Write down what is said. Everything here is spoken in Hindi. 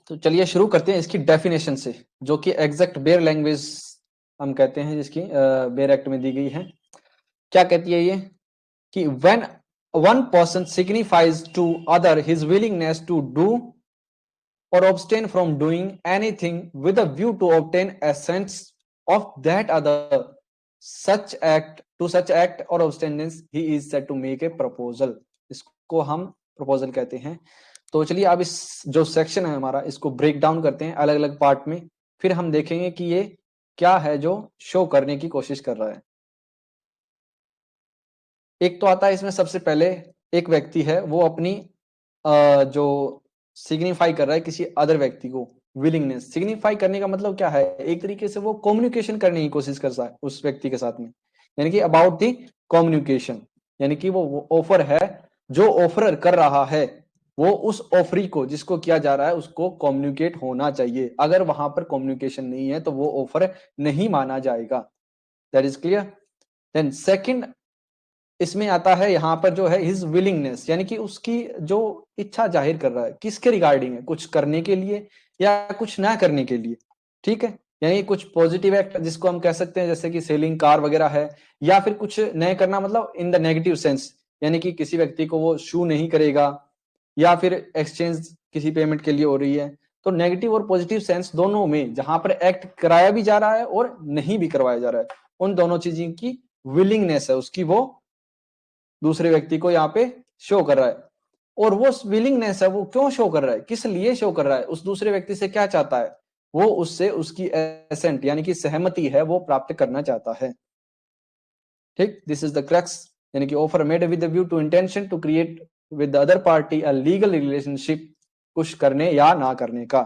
तो चलिए शुरू करते हैं इसकी डेफिनेशन से, जो कि एग्जैक्ट बेयर लैंग्वेज हम कहते हैं, जिसकी बेयर एक्ट में दी गई है। क्या कहती है ये कि when one person signifies to other his willingness to do or abstain from doing anything with a view to obtain assent of that other, such act or abstinence he is said to make a proposal। इसको हम प्रपोजल कहते हैं। तो चलिए अब इस जो सेक्शन है हमारा, इसको ब्रेक डाउन करते हैं अलग अलग पार्ट में, फिर हम देखेंगे कि ये क्या है जो शो करने की कोशिश कर रहा है। एक तो आता है इसमें सबसे पहले, एक व्यक्ति है वो अपनी जो सिग्निफाई कर रहा है किसी अदर व्यक्ति को, विलिंगनेस सिग्निफाई करने का मतलब क्या है, एक तरीके से वो कम्युनिकेशन करने की कोशिश कर रहा है उस व्यक्ति के साथ में, यानी कि अबाउट दी कम्युनिकेशन, यानी कि वो ऑफर है, जो ऑफर कर रहा है वो उस ऑफरी को जिसको किया जा रहा है उसको कम्युनिकेट होना चाहिए। अगर वहां पर कम्युनिकेशन नहीं है तो वो ऑफर नहीं माना जाएगा। That is clear. Then second इसमें आता है यहाँ पर जो है हिज विलिंगनेस, यानी कि उसकी जो इच्छा जाहिर कर रहा है किसके रिगार्डिंग है, कुछ करने के लिए या कुछ ना करने के लिए। ठीक है, यानी कुछ पॉजिटिव एक्ट जिसको हम कह सकते हैं, जैसे कि सेलिंग कार वगैरह है, या फिर कुछ नए करना, मतलब इन द नेगेटिव सेंस, यानी कि किसी व्यक्ति को वो शू नहीं करेगा, या फिर एक्सचेंज किसी पेमेंट के लिए हो रही है। तो नेगेटिव और पॉजिटिव सेंस दोनों में जहां पर एक्ट कराया भी जा रहा है और नहीं भी करवाया जा रहा है, उन दोनों चीजों की विलिंगनेस है उसकी, वो दूसरे व्यक्ति को यहाँ पे शो कर रहा है। और वो विलिंगनेस है वो क्यों शो कर रहा है, किस लिए शो कर रहा है, उस दूसरे व्यक्ति से क्या चाहता है, वो उससे उसकी एसेंट यानी कि सहमति है वो प्राप्त करना चाहता है। ठीक, दिस इज द क्रक्स, यानी कि offer made with the view to intention to create with the other party a legal relationship, कुछ करने या ना करने का।